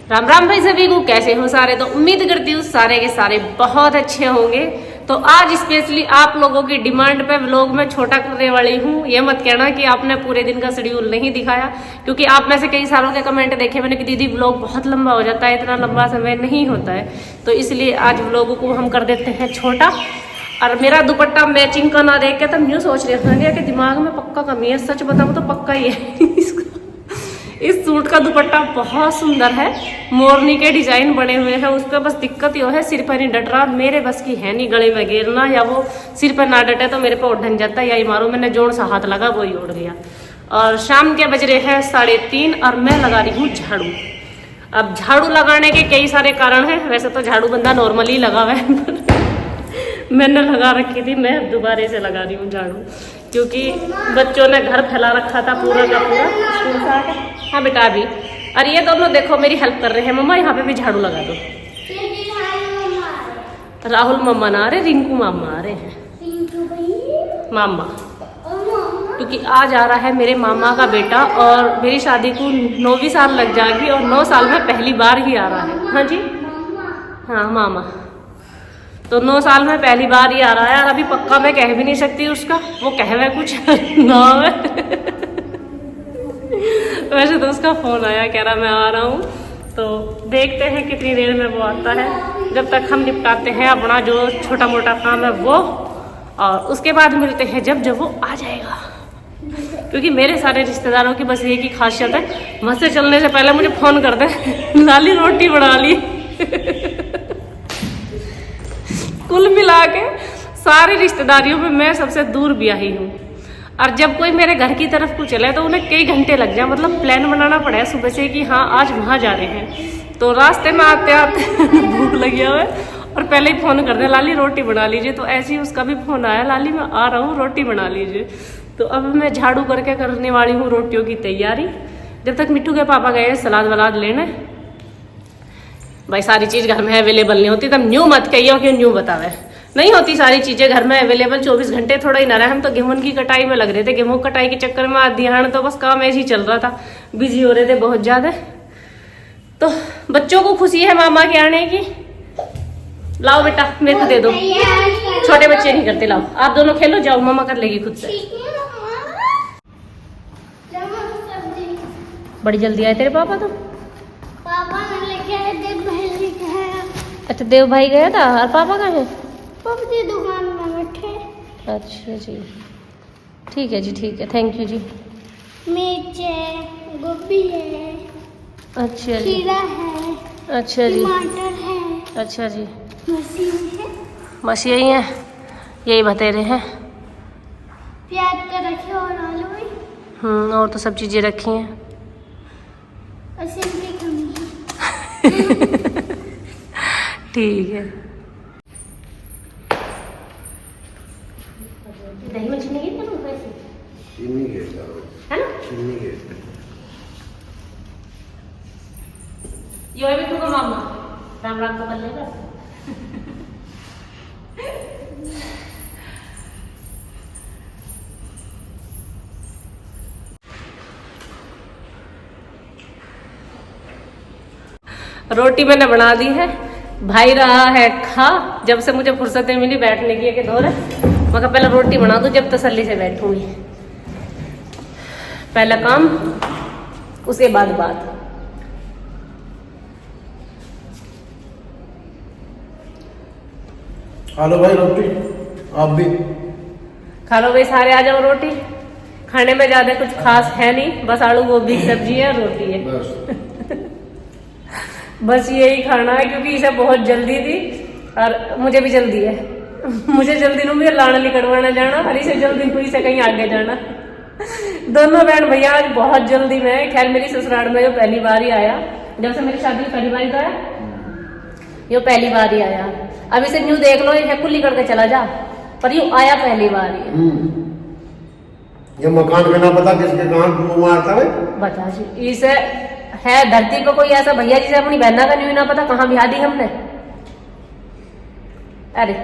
राम राम भाई सभी को, कैसे हो सारे। तो उम्मीद करती हूँ सारे के सारे बहुत अच्छे होंगे। तो आज स्पेशली आप लोगों की डिमांड पे व्लॉग में छोटा करने वाली हूँ। ये मत कहना कि आपने पूरे दिन का शेड्यूल नहीं दिखाया, क्योंकि आप में से कई सालों के कमेंट देखे मैंने कि दीदी व्लॉग बहुत लंबा हो जाता है, इतना लंबा समय नहीं होता है। तो इसलिए आज व्लॉग को हम कर देते हैं छोटा। और मेरा दुपट्टा मैचिंग का ना देख के तब यूँ सोच रहे होंगे कि दिमाग में पक्का कमी है। सच बताऊँ तो पक्का ही है। इस सूट का दुपट्टा बहुत सुंदर है, मोरनी के डिजाइन बने हुए हैं उस पर। बस दिक्कत ये है सिर पर नहीं डट रहा, मेरे बस की है नहीं गले में घेरना, या वो सिर पर ना डटे तो मेरे पे उठ जाता है, या ही मारो मैंने जोड़ सा हाथ लगा वो ही उड़ गया। और शाम के बज रहे हैं 3:30 और मैं लगा रही हूँ झाड़ू। अब झाड़ू लगाने के कई सारे कारण हैं, वैसे तो झाड़ू बंदा नॉर्मली लगा हुआ है मैंने लगा रखी थी, मैं दोबारा से लगा रही हूँ झाड़ू, क्योंकि बच्चों ने घर फैला रखा था पूरा का पूरा स्कूल से आके। हाँ बेटा अभी, और ये दोनों देखो मेरी हेल्प कर रहे हैं। मम्मा यहाँ पे भी झाड़ू लगा दो। राहुल मम्मा ना आ रहे, रिंकू मामा आ रहे हैं। मामा क्योंकि आज आ रहा है मेरे मामा का बेटा, और मेरी शादी को 9वीं साल लग जाएगी, और 9 साल में पहली बार ही आ रहा है। हाँ जी हाँ मामा, तो 9 साल में पहली बार ही आ रहा है। और अभी पक्का मैं कह भी नहीं सकती उसका, वो कह रहा है कुछ नाम है वैसे तो उसका फोन आया, कह रहा मैं आ रहा हूँ। तो देखते हैं कितनी देर में वो आता है। जब तक हम निपटाते हैं अपना जो छोटा मोटा काम है वो, और उसके बाद मिलते हैं जब वो आ जाएगा। क्योंकि मेरे सारे रिश्तेदारों की बस एक ही खासियत है, वहाँ से चलने से पहले मुझे फोन कर दे लाली रोटी बना ली कुल मिला के सारी रिश्तेदारियों में मैं सबसे दूर ब्याही हूँ। और जब कोई मेरे घर की तरफ को चले तो उन्हें कई घंटे लग जाए, मतलब प्लान बनाना पड़े सुबह से कि हाँ आज वहाँ जा रहे हैं। तो रास्ते में आते आते भूख लगी हुआ है, और पहले ही फ़ोन कर दे लाली रोटी बना लीजिए। तो ऐसे ही उसका भी फ़ोन आया, लाली मैं आ रहा हूँ रोटी बना लीजिए। तो अब मैं झाड़ू करके करने वाली हूँ रोटियों की तैयारी। जब तक मिट्टू के पापा गए सलाद वलाद लेने, भाई सारी चीज़ घर में अवेलेबल नहीं होती, तब न्यू मत कहिए कि न्यू बतावे, नहीं होती सारी चीज़ें घर में अवेलेबल 24 घंटे थोड़ा ही ना रहे। हम तो गेहूं की कटाई में लग रहे थे, गेहूं कटाई के चक्कर में आधी तो बस काम ऐसे ही चल रहा था, बिजी हो रहे थे बहुत ज़्यादा। तो बच्चों को खुशी है मामा के आने की। लाओ बेटा मेरे को दे दो, छोटे बच्चे नहीं करते, लाओ आप दोनों खेलो, जाओ मामा कर लेगी खुद से। बड़ी जल्दी आए तेरे पापा तो। अच्छा देव भाई गया था, और पापा कहाँ है? पापा जी दुकान में बैठे। अच्छा जी ठीक है जी, ठीक है, थैंक यू जी। मिर्च है, गोभी है, अच्छा जी, खीरा है, अच्छा जी, टमाटर है, अच्छा जी, मशीन है, मछली है, यही बतेरे हैं। प्याज का रखे और आलू है। और तो सब चीज़ें रखी हैं। और सिंपली कमी है। ठीक है। दही में चीनी गिर करूँ कैसे? चीनी गिरता है ना? चीनी गिरता यो है बिट्टू का मामा, राम राम तो कर लेगा। रोटी मैंने बना दी है, भाई रहा है खा। जब से मुझे फुर्सतें मिली बैठने की कि दौर है, मैं पहले रोटी बना दूं जब तसल्ली से बैठूंगी। पहला काम उसके बाद बात। खा लो भाई रोटी, आप भी खा लो भाई, सारे आ जाओ रोटी। खाने में ज्यादा कुछ खास है नहीं, बस आलू गोभी की सब्जी है, रोटी है बस बस यही खाना है, क्योंकि इसे बहुत जल्दी थी और मुझे भी जल्दी है। मुझे जल्दी नहीं, मुझे लाड़ली कटवाना जाना, और इसे जल्दी हुई से कहीं आगे जाना। दोनों बहन भैया आज बहुत जल्दी में। खैर मेरी ससुराल में जो पहली बार ही आया, जब से मेरी शादी पहली बार ही तो आया, ये पहली बार ही आया। अब इसे न्यू देख लो, ये कुल्ली करके चला जा, पर यू आया पहली बार ही। ये मकान का ना पता किसके कहाँ मुंह मारता है। बता जी, इसे है धरती पर कोई ऐसा भैया जिसे अपनी बहना का न्यू ना पता, कहाँ बिहा दी हमने। अरे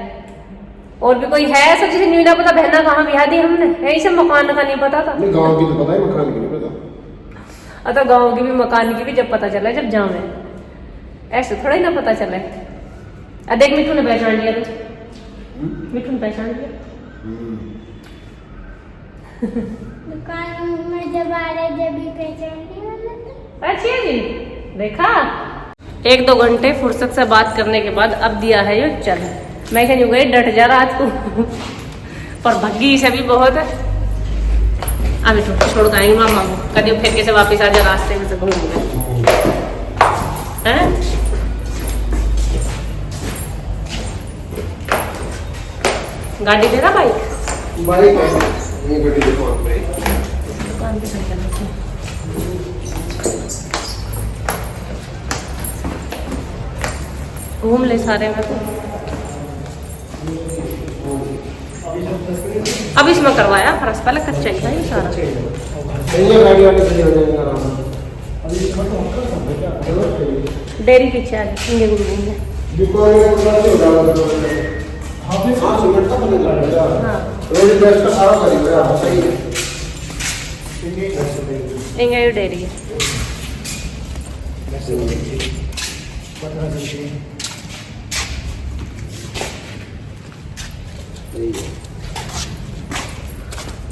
और भी कोई है ऐसा जिसे न्यू ना पता बहना कहाँ बिहा दी हमने, ऐसे मकान का नहीं पता था। गाँव की तो पता है, मकान की नहीं पता। अतः गाँव की भी मकान की भी जब पता चला जब जावे। ऐसे थोड़ा ही ना पता चले। देख मिठू ने पहचान लिया तू, मिठू ने पहचान लिया। दुकान में जब आ रहे जब भी पहचान लिया। अच्छी है जी, देखा 1-2 घंटे फुर्सत से बात करने के बाद अब दिया है ये चल। मैं कहीं गई डट जा रहा आज को पर भग्गी से भी बहुत है। अभी तो छोड़ कर आएंगे मामा को, कभी फिर कैसे वापस आ जा, रास्ते में से घूम हैं। गाड़ी दे रहा बाइक ये गड्डी देखो आप पे। दुकान पे चल चल घूम ले सारे में। तो अब इसमें करवाया फर्श, पहले कच्चा ही था ये सारा। ये गाड़ी वाले से हो जाएगा आराम। डेयरी पीछे आ जाएंगे घूमेंगे। दुकान में पूरा हो जाएगा। हाँ सीमेंट का बना रहेगा। हाँ रोड बेस का सारा करेगा सही है। इंगे ये डेयरी है।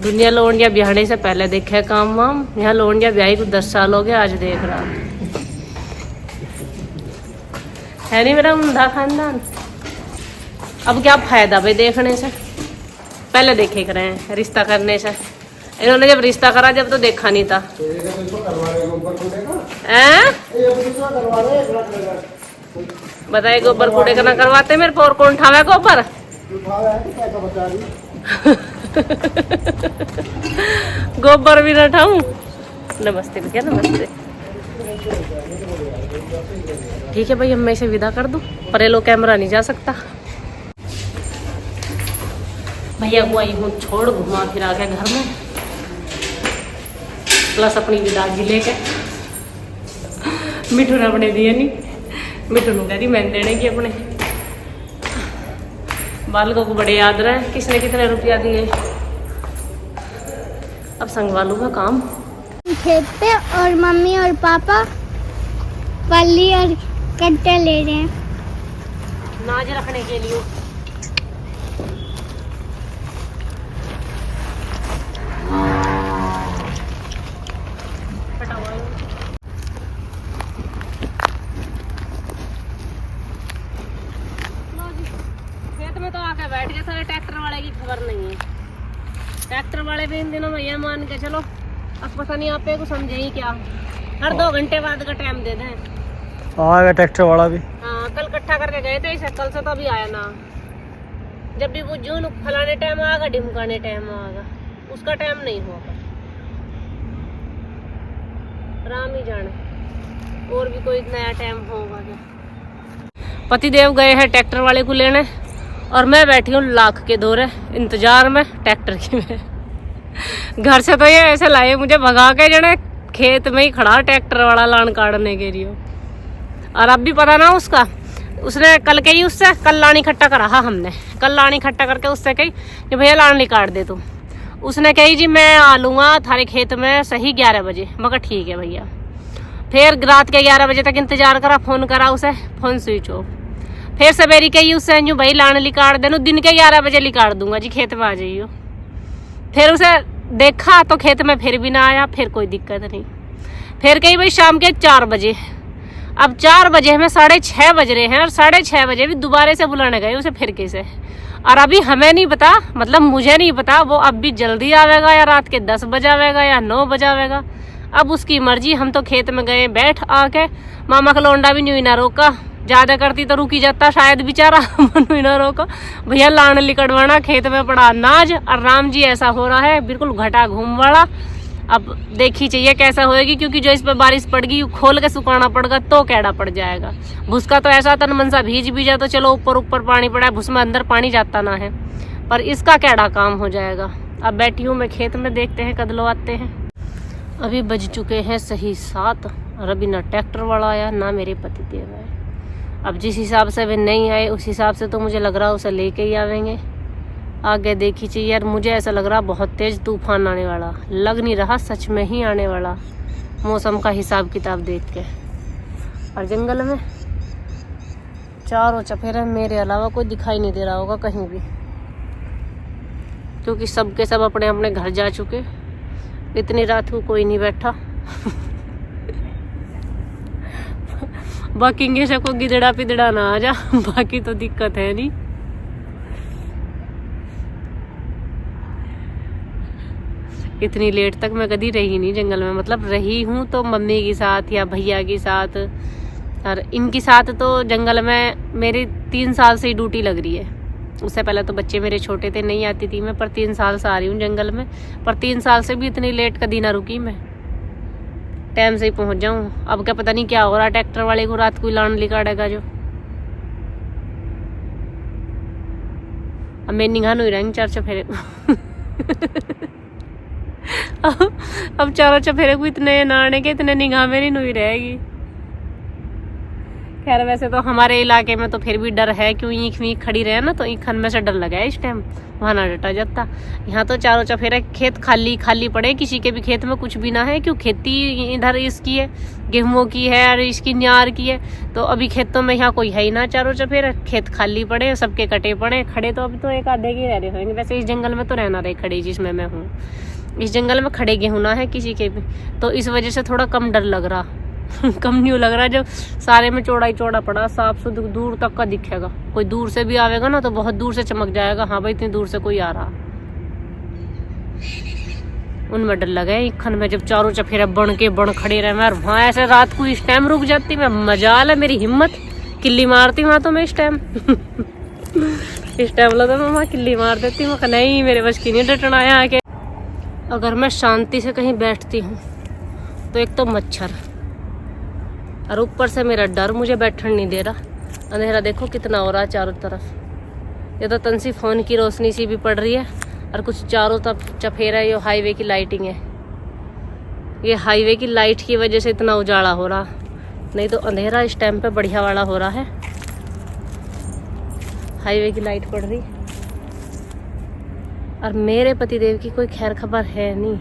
दुनिया लोंडिया ब्याहने से पहले देखे काम वाम, यहाँ लोंडिया ब्याही को 10 साल हो गए, आज देख रहा है नहीं मेरा उमदा खानदान। अब क्या फायदा भाई देखने से, पहले देखे करें रिश्ता करने से। इन्होंने जब रिश्ता करा जब तो देखा नहीं था। बताइए गोबर कूड़े का ना करवाते मेरे पर, कौन उठावे गोबर गोबर भी ना उठाऊं। नमस्ते भैया नमस्ते। ठीक है भाई अब मैं इसे विदा कर दूं, पर ये लो कैमरा नहीं जा सकता। भैया को आई हूँ छोड़ घुमा फिरा के घर में, प्लस अपनी विदागी लेके। मिठू ने अपने दिए नहीं, मिठू ने कह दी मैंने देने की अपने। बालकों को बड़े याद रहे किसने कितने रुपया दिए। अब संग वालों का काम खेत पे और मम्मी और पापा पल्ली और कट्टे ले रहे हैं नाज रखने के लिए। खेत में तो आके बैठ गए सारे, ट्रैक्टर वाले की खबर नहीं है। ट्रैक्टर वाले भी इन दिनों में ये मान के चलो, अब पता नहीं आप को समझे ही क्या, हर 2 घंटे बाद का टाइम दे दें। आएगा ट्रैक्टर वाला भी। हाँ कल इकट्ठा करके गए थे इसे, कल से तो अभी आया ना। जब भी वो जून फलाने टाइम आएगा ढिमकाने टाइम आएगा, उसका टाइम नहीं होगा। राम ही जाने और भी कोई नया टाइम होगा क्या। पतिदेव गए हैं ट्रैक्टर वाले को लेने और मैं बैठी हूँ लाख के दौरे इंतजार में ट्रैक्टर की में। घर से तो ये ऐसे लाए मुझे भगा के जने खेत में ही खड़ा ट्रैक्टर वाला लान काटने के लिए। और अब भी पता ना उसका, उसने कल के ही उससे कल लानी इकट्ठा करा। हमने कल लानी इकट्ठा करके उससे कही कि भैया लानी काट दे तू। उसने कही जी मैं आ लूँगा थारे खेत में सही 11 बजे। मगर ठीक है भैया। फिर रात के 11 बजे तक इंतजार करा, फोन करा उसे, फोन स्विच ऑफ। फिर सवेरी कही उससे यूँ भाई लान लिकाट देनो, दिन के 11 बजे लिकाट दूंगा जी, खेत में आ जाइयो। फिर उसे देखा तो खेत में फिर भी ना आया, फिर कोई दिक्कत नहीं। फिर कही भाई शाम के 4 बजे। अब 4 बजे हमें 6:30 बज रहे हैं और 6:30 बजे भी दोबारा से बुलाने गए उसे फिर कैसे। और अभी हमें नहीं पता, मतलब मुझे नहीं पता वो अब भी जल्दी आवेगा या रात के 10 बजे आवेगा या 9 बजे आवेगा, अब उसकी मर्जी। हम तो खेत में गए बैठ आके, मामा का लौंडा भी न्यू ना रोका, ज्यादा करती तो रुकी जाता शायद बेचारा। मनु ना रोका भैया लान लिकड़वाना, खेत में पड़ा अनाज। और राम जी ऐसा हो रहा है बिल्कुल घटा घूम वाला। अब देखी चाहिए कैसा होएगी, क्योंकि जो इस पर बारिश पड़ गई खोल के सुखाना पड़ेगा तो कैड़ा पड़ जाएगा। भुसका तो ऐसा तन मनसा भीज भी जाए तो चलो ऊपर ऊपर पानी पड़ा है, भुस में अंदर पानी जाता ना है, पर इसका कैड़ा काम हो जाएगा। अब बैठी हूँ मैं खेत में, देखते हैं कद लो आते हैं। अभी बज चुके हैं सही 7 और अभी ना ट्रैक्टर वाला आया ना मेरे पति देव आए। अब जिस हिसाब से वे नहीं आए उस हिसाब से तो मुझे लग रहा है उसे लेके ही आवेंगे। आगे देखी चाहिए यार, मुझे ऐसा लग रहा बहुत तेज तूफान आने वाला, लग नहीं रहा सच में ही आने वाला मौसम का हिसाब किताब देख के। और जंगल में चारों चफेरे मेरे अलावा कोई दिखाई नहीं दे रहा होगा कहीं भी, क्योंकि सबके सब अपने अपने घर जा चुके। इतनी रात को कोई नहीं बैठा। बाकी से को गिदड़ा पिदड़ा ना आ जा, बाकी तो दिक्कत है नहीं। इतनी लेट तक मैं कभी रही नहीं जंगल में, मतलब रही हूँ तो मम्मी के साथ या भैया के साथ, और इनके साथ तो जंगल में मेरी 3 साल से ही ड्यूटी लग रही है। उससे पहले तो बच्चे मेरे छोटे थे, नहीं आती थी मैं, पर 3 साल से आ रही हूँ जंगल में। पर 3 साल से भी इतनी लेट कभी ना रुकी मैं, टाइम से ही पहुँच जाऊँ। अब क्या पता नहीं क्या हो रहा, ट्रैक्टर वाले को रात को लान लिकाड़ेगा जो। अब मैं निगाह नहीं रहेंगे 4 चफेरे। अब 4 चफेरे को इतने नाने के इतने निगाह मेरी नहीं रहेगी। खैर वैसे तो हमारे इलाके में तो फिर भी डर है, क्यों ईख वीख खड़ी रहे ना, तो ईखन में से डर लगा है इस टाइम, वहाँ ना डटा जाता। यहाँ तो 4 चफेरे खेत खाली खाली पड़े, किसी के भी खेत में कुछ भी ना है, क्यों खेती इधर इसकी है, गेहूं की है और इसकी न्यार की है। तो अभी खेतों में यहाँ कोई है ही ना, 4 चफेरे खेत खाली पड़े, सबके कटे पड़े। खड़े तो अभी तो एक आधे के रह रहे होंगे, वैसे इस जंगल में तो रहना रहे खड़े, जिसमें मैं हूँ इस जंगल में खड़े गेहूं ना है किसी के भी, तो इस वजह से थोड़ा कम डर लग रहा। कम नहीं लग रहा, जब सारे में चौड़ा ही चौड़ा पड़ा, साफ सुथ दूर तक का दिखेगा। कोई दूर से भी आवेगा ना तो बहुत दूर से चमक जाएगा, हाँ भाई इतनी दूर से कोई आ रहा। उनमें डर लगा है खन में, जब 4 चफेरे बन के बन खड़े रहे मैं, वहां ऐसे रात को इस टाइम रुक जाती मैं, मजाल है मेरी हिम्मत, किल्ली मारती वहां तो मैं इस टाइम। इस टाइम लगा मैं वहां किल्ली मार देती, मैं नहीं मेरे बस की नहीं डटना है आके। अगर मैं शांति से कहीं बैठती हूँ तो एक तो मच्छर, और ऊपर से मेरा डर मुझे बैठने नहीं दे रहा। अंधेरा देखो कितना हो रहा है चारों तरफ, ये तो तनसी फोन की रोशनी सी भी पड़ रही है, और कुछ चारों तरफ चफेरा, ये हाईवे की लाइटिंग है, ये हाईवे की लाइट की वजह से इतना उजाला हो रहा, नहीं तो अंधेरा इस टाइम पे बढ़िया वाला हो रहा है। हाईवे की लाइट पड़ रही, और मेरे पतिदेव की कोई खैर खबर है नहीं।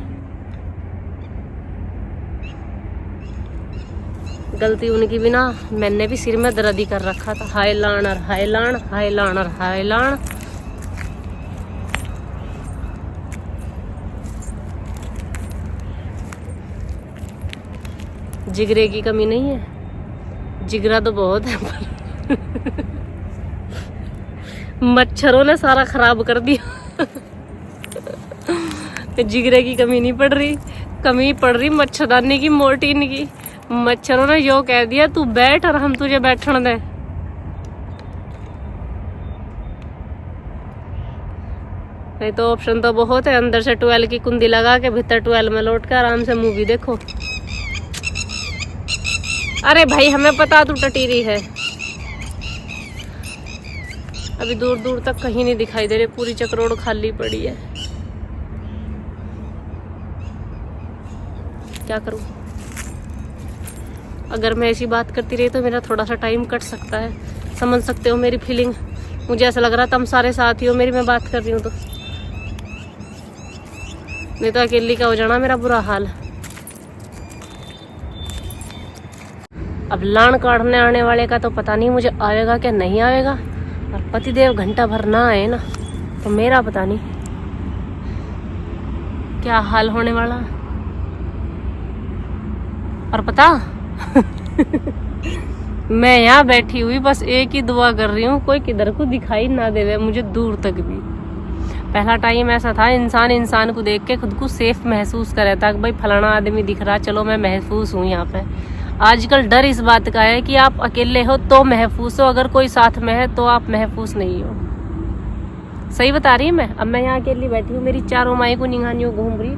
गलती उनकी भी ना, मैंने भी सिर में दर्द ही कर रखा था, हाय लान और हाय लान, हाय लान और हाय लान। जिगरे की कमी नहीं है, जिगरा तो बहुत है। मच्छरों ने सारा खराब कर दिया। जिगरे की कमी नहीं पड़ रही, कमी पड़ रही मच्छरदानी की, मोर्टीन की। मच्छरों ने यो कह दिया तू बैठ और हम तुझे बैठने दें। नहीं तो ऑप्शन तो बहुत है, अंदर से 12 की कुंडी लगा के भीतर 12 में लौट कर आराम से मूवी देखो। अरे भाई हमें पता तू टटीरी है। अभी दूर दूर तक कहीं नहीं दिखाई दे रही, पूरी चक्रोड़ खाली पड़ी है। क्या करूं? अगर मैं ऐसी बात करती रही तो मेरा थोड़ा सा टाइम कट सकता है, समझ सकते हो मेरी फीलिंग। मुझे ऐसा लग रहा तुम सारे साथी हो मेरी, मैं बात कर रही हूँ तो, नहीं तो अकेली का हो जाना मेरा बुरा हाल। अब लान काटने आने वाले का तो पता नहीं मुझे आएगा क्या नहीं आएगा, और पतिदेव घंटा भर ना आए ना तो मेरा पता नहीं क्या हाल होने वाला। और पता मैं यहाँ बैठी हुई बस एक ही दुआ कर रही हूँ, कोई किधर को दिखाई ना देवे मुझे दूर तक भी। पहला टाइम ऐसा था इंसान इंसान को देख के खुद को सेफ महसूस करे था कि भाई फलाना आदमी दिख रहा, चलो मैं महफूज हूँ यहाँ पे। आजकल डर इस बात का है कि आप अकेले हो तो महफूज हो, अगर कोई साथ में है तो आप महफूज नहीं हो। सही बता रही है मैं। अब मैं यहाँ अकेली बैठी हूँ, मेरी चारों माई को निगानियों घूम रही,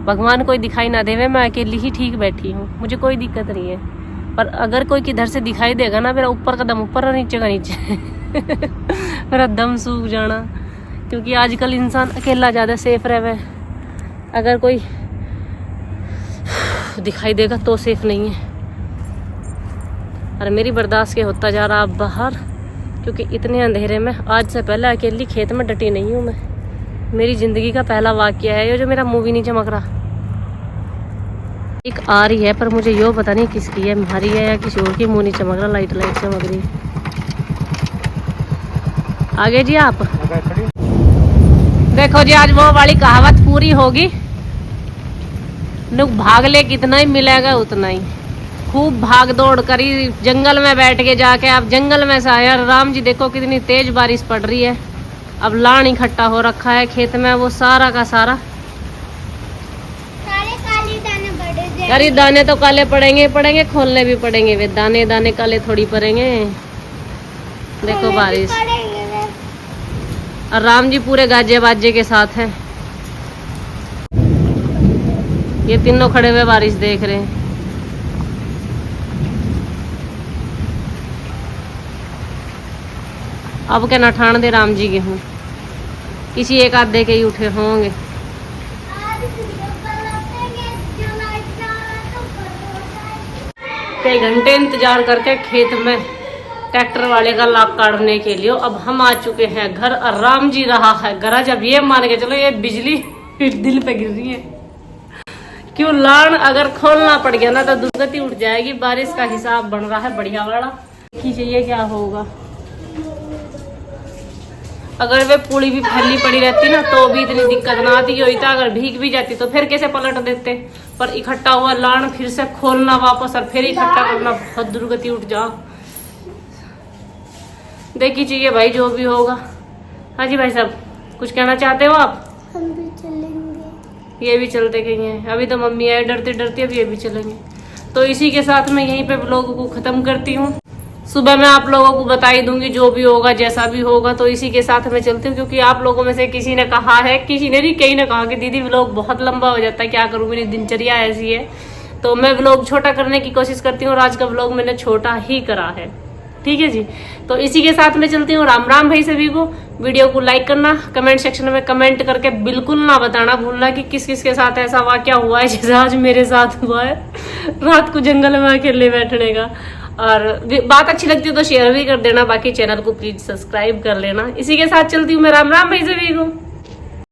भगवान कोई दिखाई ना देवे, मैं अकेली ही ठीक बैठी हूँ, मुझे कोई दिक्कत नहीं है। पर अगर कोई किधर से दिखाई देगा ना, मेरा ऊपर का दम ऊपर और नीचे का नीचे। मेरा दम सूख जाना, क्योंकि आजकल इंसान अकेला ज़्यादा सेफ रहे। अगर कोई दिखाई देगा तो सेफ नहीं है। और मेरी बर्दाश्त के होता जा रहा अब बाहर, क्योंकि इतने अंधेरे में आज से पहले अकेली खेत में डटी नहीं हूँ मैं। मेरी ज़िंदगी का पहला वाक़या है ये, जो मेरा मुँह भी नहीं चमक रहा। एक आ रही है पर मुझे यो पता नहीं किसकी है, हमारी है या किसी और की, मुँह नहीं चमक रहा, लाइट लाइट चमक रही। आगे जी आप देखो जी, आज वो वाली कहावत पूरी होगी, नुक भाग ले कितना ही मिलेगा उतना ही। खूब भाग दौड़ करी जंगल में बैठ के जाके, आप जंगल में से आए। राम जी देखो कितनी तेज बारिश पड़ रही है, अब लान इकट्ठा हो रखा है खेत में, वो सारा का सारा सारे काले दाने बड़े जाएंगे। अरे दाने तो काले पड़ेंगे पड़ेंगे, खोलने भी पड़ेंगे, वे दाने दाने काले थोड़ी पड़ेंगे। देखो बारिश, पड़ेंगे वे। और राम जी पूरे गाजे बाजे के साथ हैं। ये तीनों खड़े हुए बारिश देख रहे हैं। अब क्या ना ठाण दे राम जी के हूँ, किसी एक आधे के ही उठे होंगे। कई घंटे इंतजार करके खेत में ट्रैक्टर वाले का लाख काटने के लिए अब हम आ चुके हैं घर, और राम जी रहा है गरज। अब ये मान के चलो ये बिजली दिल पे गिर रही है, क्यों लान अगर खोलना पड़ गया ना तो दुर्गति उठ जाएगी। बारिश का हिसाब बन रहा है बढ़िया वाला, खींचिए क्या होगा। अगर वे पूरी भी फैली पड़ी रहती ना तो भी इतनी दिक्कत ना आती होती, अगर भीग भी जाती तो फिर कैसे पलट देते। पर इकट्ठा हुआ लान फिर से खोलना वापस और फिर इकट्ठा करना, बहुत दुर्गति उठ जाओ। देखी चाहिए भाई जो भी होगा। हाँ जी भाई साहब, कुछ कहना चाहते हो आप? हम भी चलेंगे। ये भी चलते गई हैं, अभी तो मम्मी आए डरते डरते, अब ये भी चलेंगे। तो इसी के साथ मैं यहीं पे व्लॉग को खत्म करती हूँ। सुबह मैं आप लोगों को बता ही दूंगी जो भी होगा, जैसा भी होगा। तो इसी के साथ मैं चलती हूँ, क्योंकि आप लोगों में से किसी ने कहा है, किसी ने नहीं कहीं ने कहा कि दीदी व्लॉग बहुत लंबा हो जाता है, क्या करूँ मेरी दिनचर्या ऐसी है। तो मैं व्लॉग छोटा करने की कोशिश करती हूँ, और आज का व्लॉग मैंने छोटा ही करा है। ठीक है जी, तो इसी के साथ मैं चलती हूँ। राम राम भाई सभी को। वीडियो को लाइक करना, कमेंट सेक्शन में कमेंट करके बिल्कुल ना बताना भूलना कि किस किस के साथ ऐसा वाकया हुआ है जैसे आज मेरे साथ हुआ है, रात को जंगल में अकेले बैठने का। और बात अच्छी लगती है तो शेयर भी कर देना, बाकी चैनल को प्लीज सब्सक्राइब कर लेना। इसी के साथ चलती हूँ मैं। राम राम भाई सभी को।